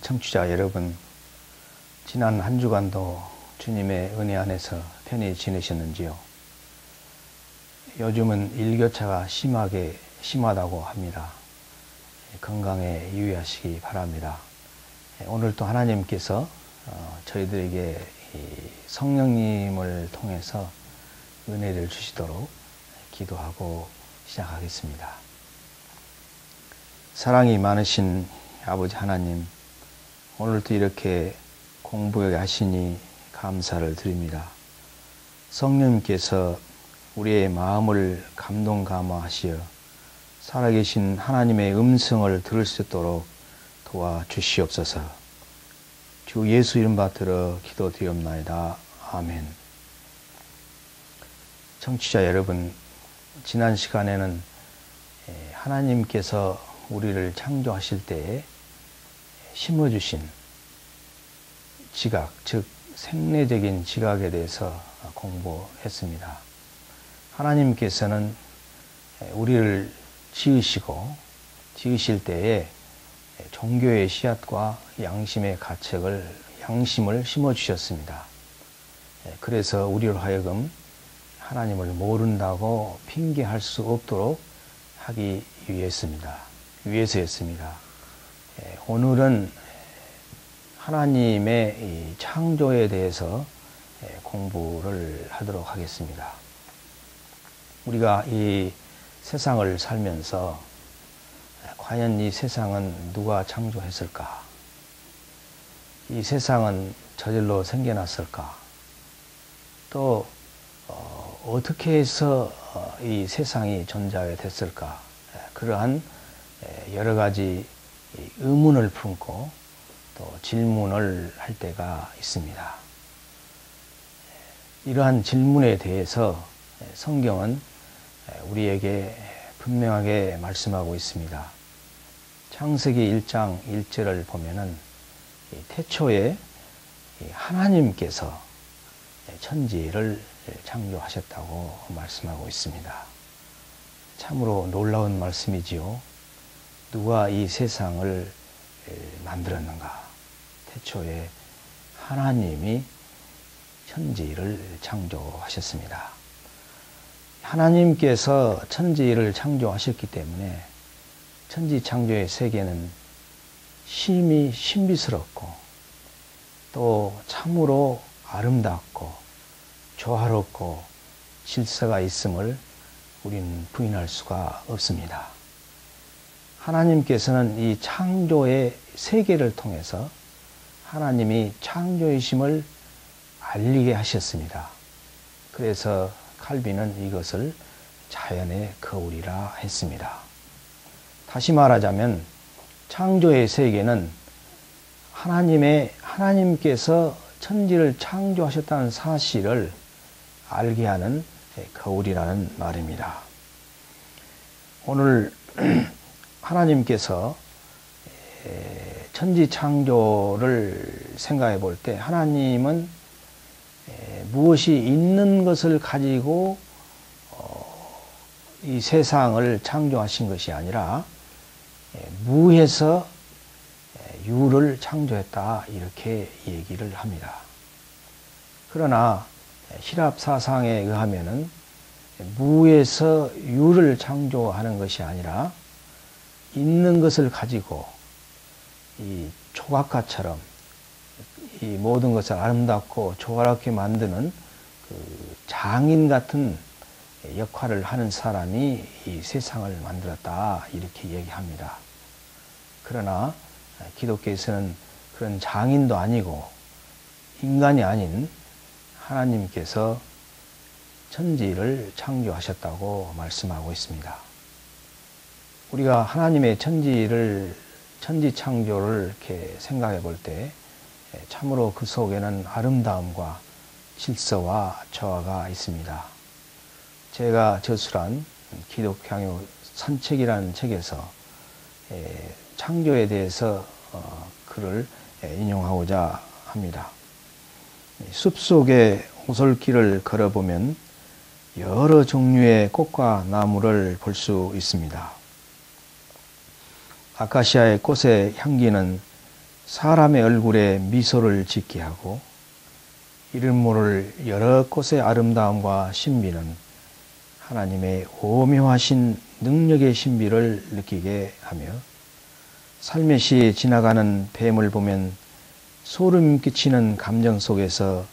청취자 여러분, 지난 한 주간도 주님의 은혜 안에서 편히 지내셨는지요? 요즘은 일교차가 심하다고 합니다. 건강에 유의하시기 바랍니다. 오늘 또 하나님께서 저희들에게 성령님을 통해서 은혜를 주시도록 기도하고 시작하겠습니다. 사랑이 많으신 아버지 하나님, 오늘도 이렇게 공부하게 하시니 감사를 드립니다. 성령님께서 우리의 마음을 감동 감화하시어 살아계신 하나님의 음성을 들을 수 있도록 도와주시옵소서. 주 예수 이름 받들어 기도드리옵나이다. 아멘. 청취자 여러분, 지난 시간에는 하나님께서 우리를 창조하실 때에 심어주신 지각, 즉 생내적인 지각에 대해서 공부했습니다. 하나님께서는 우리를 지으실 때에 종교의 씨앗과 양심의 양심을 심어주셨습니다. 그래서 우리로 하여금 하나님을 모른다고 핑계할 수 없도록 하기 위해서였습니다. 오늘은 하나님의 이 창조에 대해서 공부를 하도록 하겠습니다. 우리가 이 세상을 살면서 과연 이 세상은 누가 창조했을까? 이 세상은 저절로 생겨났을까? 또 어떻게 해서 이 세상이 존재하게 됐을까? 그러한 여러 가지 의문을 품고 또 질문을 할 때가 있습니다. 이러한 질문에 대해서 성경은 우리에게 분명하게 말씀하고 있습니다. 창세기 1장 1절을 보면은 태초에 하나님께서 천지를 창조하셨다고 말씀하고 있습니다. 참으로 놀라운 말씀이지요. 누가 이 세상을 만들었는가? 태초에 하나님이 천지를 창조하셨습니다. 하나님께서 천지를 창조하셨기 때문에 천지 창조의 세계는 심히 신비스럽고 또 참으로 아름답고 조화롭고 질서가 있음을 우리는 부인할 수가 없습니다. 하나님께서는 이 창조의 세계를 통해서 하나님이 창조이심을 알리게 하셨습니다. 그래서 칼빈은 이것을 자연의 거울이라 했습니다. 다시 말하자면 창조의 세계는 하나님께서 천지를 창조하셨다는 사실을 알게 하는 거울이라는 말입니다. 오늘 하나님께서 천지 창조를 생각해 볼 때 하나님은 무엇이 있는 것을 가지고 이 세상을 창조하신 것이 아니라 무에서 유를 창조했다, 이렇게 얘기를 합니다. 그러나 히랍 사상에 의하면은 무에서 유를 창조하는 것이 아니라 있는 것을 가지고 이 조각가처럼 이 모든 것을 아름답고 조화롭게 만드는 그 장인 같은 역할을 하는 사람이 이 세상을 만들었다, 이렇게 얘기합니다. 그러나 기독교에서는 그런 장인도 아니고 인간이 아닌 하나님께서 천지를 창조하셨다고 말씀하고 있습니다. 우리가 하나님의 천지 창조를 이렇게 생각해 볼 때 참으로 그 속에는 아름다움과 질서와 조화가 있습니다. 제가 저술한 기독향유 산책이라는 책에서 창조에 대해서 글을 인용하고자 합니다. 숲속에 오솔길을 걸어보면 여러 종류의 꽃과 나무를 볼 수 있습니다. 아카시아의 꽃의 향기는 사람의 얼굴에 미소를 짓게 하고 이름 모를 여러 곳의 아름다움과 신비는 하나님의 오묘하신 능력의 신비를 느끼게 하며 삶의 시에 지나가는 뱀을 보면 소름 끼치는 감정 속에서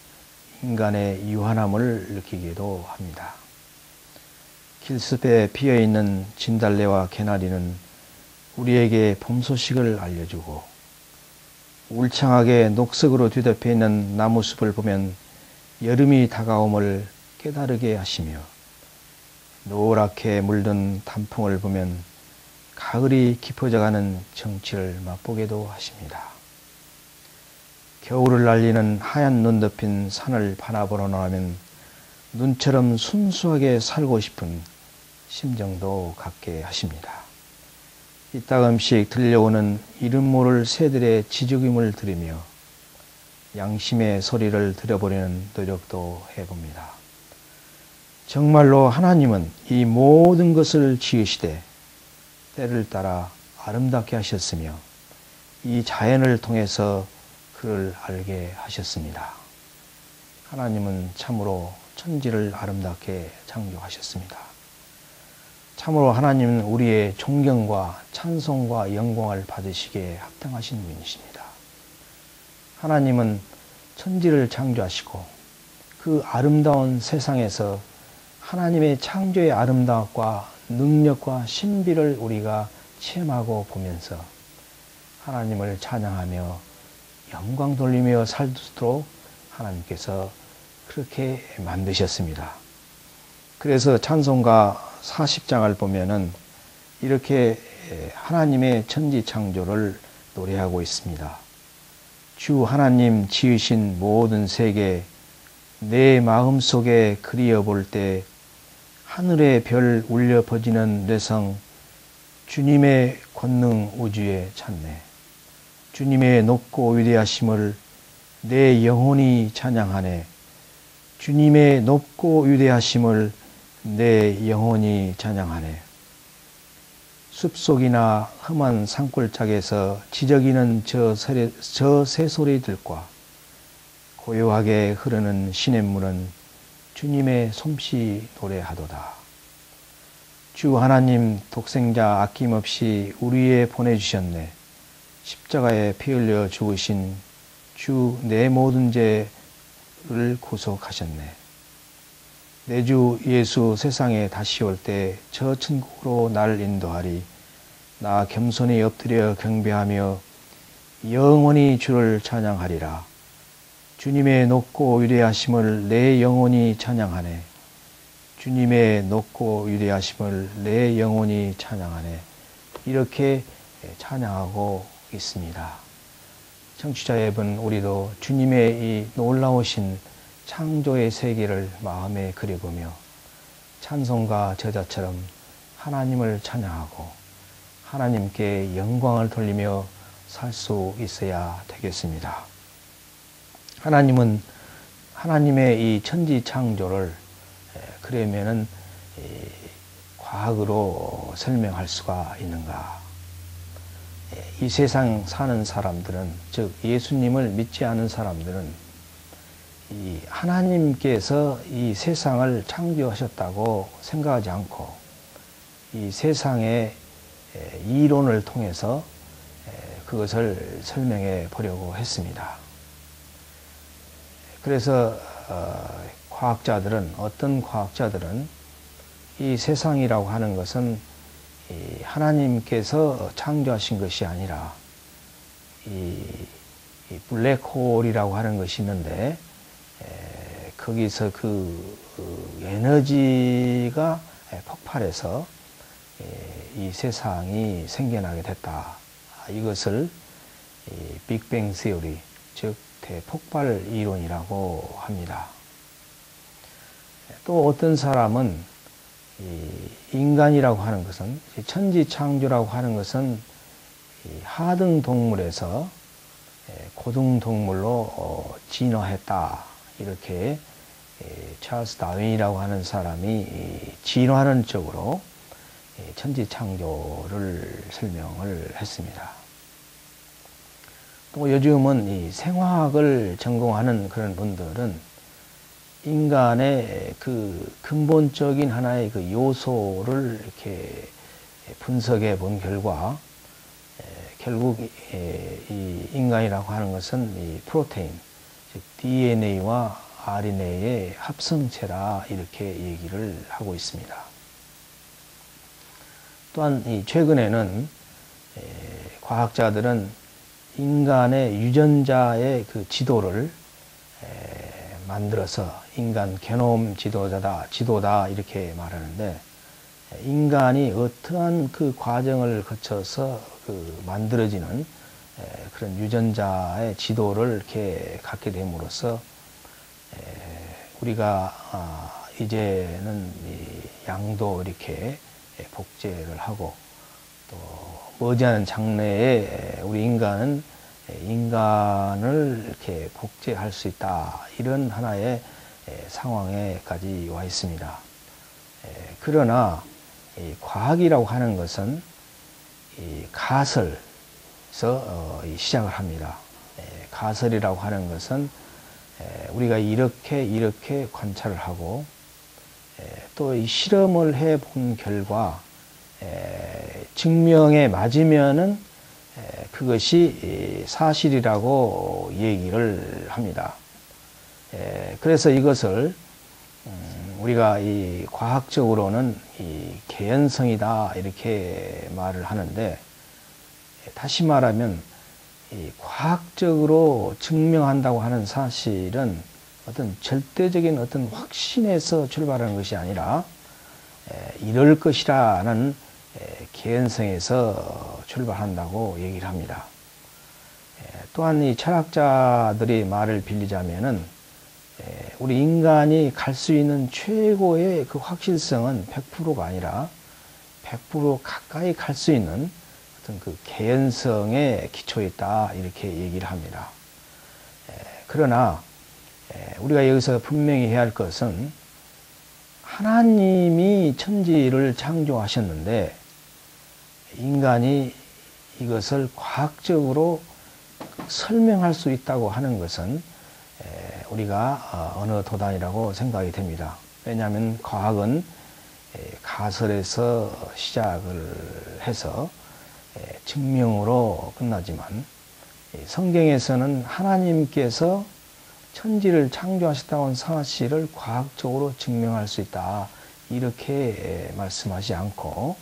인간의 유한함을 느끼기도 합니다. 길숲에 피어있는 진달래와 개나리는 우리에게 봄 소식을 알려주고 울창하게 녹색으로 뒤덮여 있는 나무숲을 보면 여름이 다가옴을 깨달게 하시며 노랗게 물든 단풍을 보면 가을이 깊어져가는 정취를 맛보게도 하십니다. 겨울을 날리는 하얀 눈 덮인 산을 바라보러 나오면 눈처럼 순수하게 살고 싶은 심정도 갖게 하십니다. 이따금씩 들려오는 이름 모를 새들의 지저귀음을 들으며 양심의 소리를 들어보려는 노력도 해봅니다. 정말로 하나님은 이 모든 것을 지으시되 때를 따라 아름답게 하셨으며 이 자연을 통해서 그를 알게 하셨습니다. 하나님은 참으로 천지를 아름답게 창조하셨습니다. 참으로 하나님은 우리의 존경과 찬송과 영광을 받으시기에 합당하신 분이십니다. 하나님은 천지를 창조하시고 그 아름다운 세상에서 하나님의 창조의 아름다움과 능력과 신비를 우리가 체험하고 보면서 하나님을 찬양하며 영광 돌리며 살도록 하나님께서 그렇게 만드셨습니다. 그래서 찬송가 40장을 보면은 이렇게 하나님의 천지 창조를 노래하고 있습니다. 주 하나님 지으신 모든 세계 내 마음속에 그리어 볼 때 하늘의 별 울려 퍼지는 뇌성 주님의 권능 우주에 찾네. 주님의 높고 위대하심을 내 영혼이 찬양하네. 주님의 높고 위대하심을 내 영혼이 찬양하네. 숲속이나 험한 산골짜기에서 지저귀는 저 새소리들과 고요하게 흐르는 시냇물은 주님의 솜씨 노래하도다. 주 하나님 독생자 아낌없이 우리에 보내주셨네. 십자가에 피 흘려 죽으신 주 내 모든 죄를 구속하셨네. 내 주 예수 세상에 다시 올 때 저 천국으로 나를 인도하리. 나 겸손히 엎드려 경배하며 영원히 주를 찬양하리라. 주님의 높고 위대하심을 내 영혼이 찬양하네. 주님의 높고 위대하심을 내 영혼이 찬양하네. 이렇게 찬양하고 있습니다. 청취자 여러분, 우리도 주님의 이 놀라우신 창조의 세계를 마음에 그려보며 찬송가 저자처럼 하나님을 찬양하고 하나님께 영광을 돌리며 살 수 있어야 되겠습니다. 하나님은 하나님의 이 천지 창조를 그러면은 과학으로 설명할 수가 있는가? 이 세상 사는 사람들은, 즉 예수님을 믿지 않은 사람들은 이 하나님께서 이 세상을 창조하셨다고 생각하지 않고 이 세상의 이론을 통해서 그것을 설명해 보려고 했습니다. 그래서 어떤 과학자들은 이 세상이라고 하는 것은 하나님께서 창조하신 것이 아니라 이 블랙홀이라고 하는 것이 있는데 거기서 그 에너지가 폭발해서 이 세상이 생겨나게 됐다. 이것을 빅뱅 시어리, 즉 대폭발 이론이라고 합니다. 또 어떤 사람은 인간이라고 하는 것은, 천지 창조라고 하는 것은 하등 동물에서 고등 동물로 진화했다. 이렇게 찰스 다윈이라고 하는 사람이 진화론 쪽으로 천지 창조를 설명을 했습니다. 또 요즘은 이 생화학을 전공하는 그런 분들은 인간의 그 근본적인 하나의 그 요소를 이렇게 분석해 본 결과 결국 이 인간이라고 하는 것은 이 프로테인, 즉 DNA와 RNA의 합성체라 이렇게 얘기를 하고 있습니다. 또한 이 최근에는 과학자들은 인간의 유전자의 그 지도를 만들어서 인간 게놈 지도다 이렇게 말하는데, 인간이 어떠한 그 과정을 거쳐서 그 만들어지는 그런 유전자의 지도를 이렇게 갖게 됨으로써 우리가 이제는 이 양도 이렇게 복제를 하고, 또 머지않은 장래에 우리 인간은 인간을 이렇게 복제할 수 있다, 이런 하나의 상황에까지 와 있습니다. 그러나 이 과학이라고 하는 것은 이 가설에서 시작을 합니다. 가설이라고 하는 것은 우리가 이렇게 관찰을 하고, 또 이 실험을 해 본 결과 증명에 맞으면은 그것이 사실이라고 얘기를 합니다. 그래서 이것을 우리가 이 과학적으로는 이 개연성이다 이렇게 말을 하는데, 다시 말하면 이 과학적으로 증명한다고 하는 사실은 어떤 절대적인 어떤 확신에서 출발하는 것이 아니라 이럴 것이라는 개연성에서 출발한다고 얘기를 합니다. 또한 이 철학자들이 말을 빌리자면은 우리 인간이 갈 수 있는 최고의 그 확실성은 100%가 아니라 100% 가까이 갈 수 있는 어떤 그 개연성에 기초에 있다 이렇게 얘기를 합니다. 그러나 우리가 여기서 분명히 해야 할 것은, 하나님이 천지를 창조하셨는데 인간이 이것을 과학적으로 설명할 수 있다고 하는 것은 우리가 어느 도단이라고 생각이 됩니다. 왜냐하면 과학은 가설에서 시작을 해서 증명으로 끝나지만, 성경에서는 하나님께서 천지를 창조하셨다는 사실을 과학적으로 증명할 수 있다 이렇게 말씀하지 않고,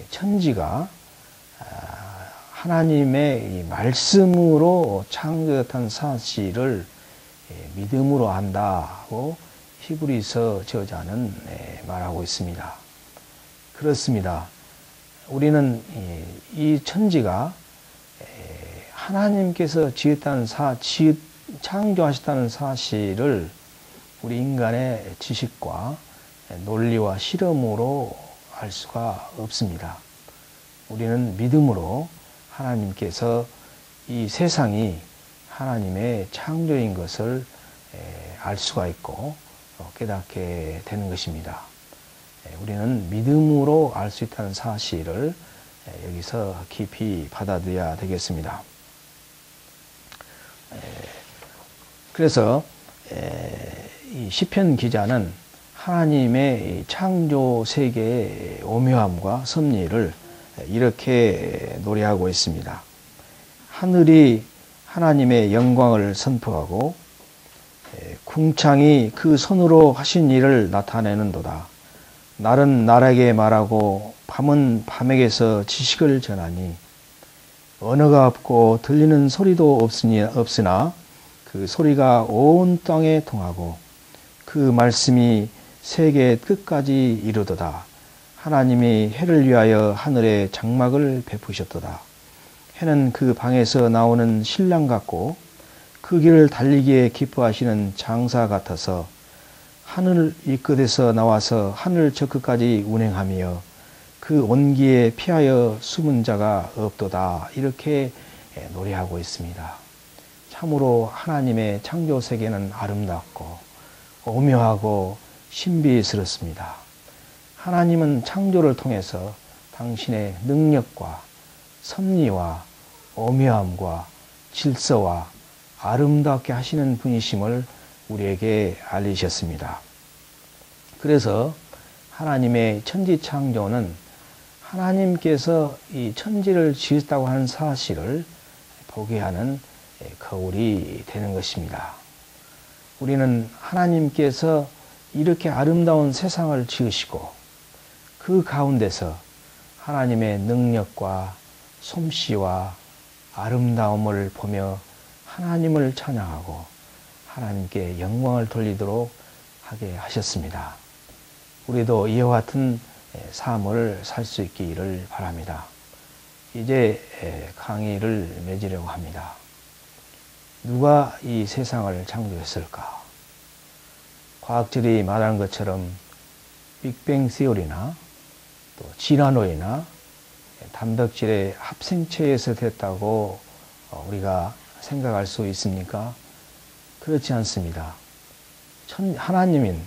천지가 하나님의 말씀으로 창조됐다는 사실을 믿음으로 안다고 히브리서 저자는 말하고 있습니다. 그렇습니다. 우리는 이 천지가 하나님께서 창조하셨다는 사실을 우리 인간의 지식과 논리와 실험으로 알 수가 없습니다. 우리는 믿음으로 하나님께서 이 세상이 하나님의 창조인 것을 알 수가 있고 깨닫게 되는 것입니다. 우리는 믿음으로 알 수 있다는 사실을 여기서 깊이 받아들여야 되겠습니다. 그래서 이 시편 기자는 하나님의 창조 세계의 오묘함과 섭리를 이렇게 노래하고 있습니다. 하늘이 하나님의 영광을 선포하고 궁창이 그 손으로 하신 일을 나타내는도다. 날은 날에게 말하고 밤은 밤에게서 지식을 전하니, 언어가 없고 들리는 소리도 없으나 그 소리가 온 땅에 통하고 그 말씀이 세계 끝까지 이르도다. 하나님이 해를 위하여 하늘에 장막을 베푸셨도다. 해는 그 방에서 나오는 신랑 같고 그 길을 달리기에 기뻐하시는 장사 같아서 하늘 이 끝에서 나와서 하늘 저 끝까지 운행하며 그 온기에 피하여 숨은 자가 없도다. 이렇게 노래하고 있습니다. 참으로 하나님의 창조 세계는 아름답고 오묘하고 신비스럽습니다. 하나님은 창조를 통해서 당신의 능력과 섭리와 오묘함과 질서와 아름답게 하시는 분이심을 우리에게 알리셨습니다. 그래서 하나님의 천지창조는 하나님께서 이 천지를 지으셨다고 하는 사실을 보게 하는 거울이 되는 것입니다. 우리는 하나님께서 이렇게 아름다운 세상을 지으시고 그 가운데서 하나님의 능력과 솜씨와 아름다움을 보며 하나님을 찬양하고 하나님께 영광을 돌리도록 하게 하셨습니다. 우리도 이와 같은 삶을 살 수 있기를 바랍니다. 이제 강의를 맺으려고 합니다. 누가 이 세상을 창조했을까? 과학자들이 말하는 것처럼 빅뱅 시어리나 또 지라노이나 단백질의 합생체에서 됐다고 우리가 생각할 수 있습니까? 그렇지 않습니다. 하나님인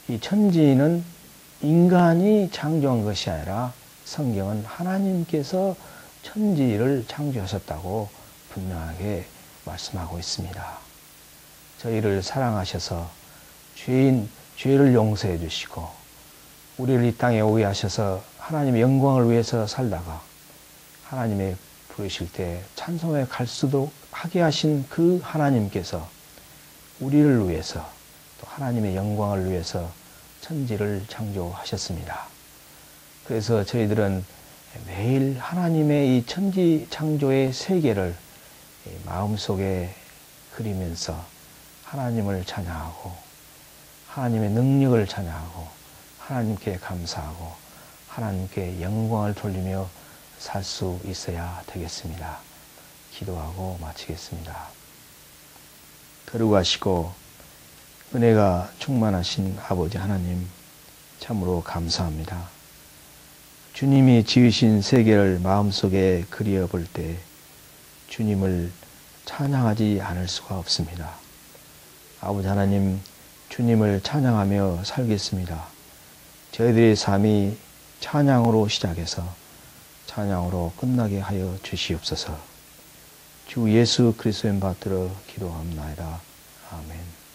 이 천지는 인간이 창조한 것이 아니라 성경은 하나님께서 천지를 창조하셨다고 분명하게 말씀하고 있습니다. 저희를 사랑하셔서 죄를 용서해 주시고 우리를 이 땅에 오게 하셔서 하나님의 영광을 위해서 살다가 하나님의 부르실 때 찬송에 갈 수도 하게 하신 그 하나님께서 우리를 위해서 또 하나님의 영광을 위해서 천지를 창조하셨습니다. 그래서 저희들은 매일 하나님의 이 천지 창조의 세계를 마음속에 그리면서 하나님을 찬양하고 하나님의 능력을 찬양하고 하나님께 감사하고 하나님께 영광을 돌리며 살 수 있어야 되겠습니다. 기도하고 마치겠습니다. 거룩하시고 은혜가 충만하신 아버지 하나님, 참으로 감사합니다. 주님이 지으신 세계를 마음속에 그리어볼 때 주님을 찬양하지 않을 수가 없습니다. 아버지 하나님, 주님을 찬양하며 살겠습니다. 저희들의 삶이 찬양으로 시작해서 찬양으로 끝나게 하여 주시옵소서. 주 예수 그리스도의 받들어 기도합나이다. 아멘.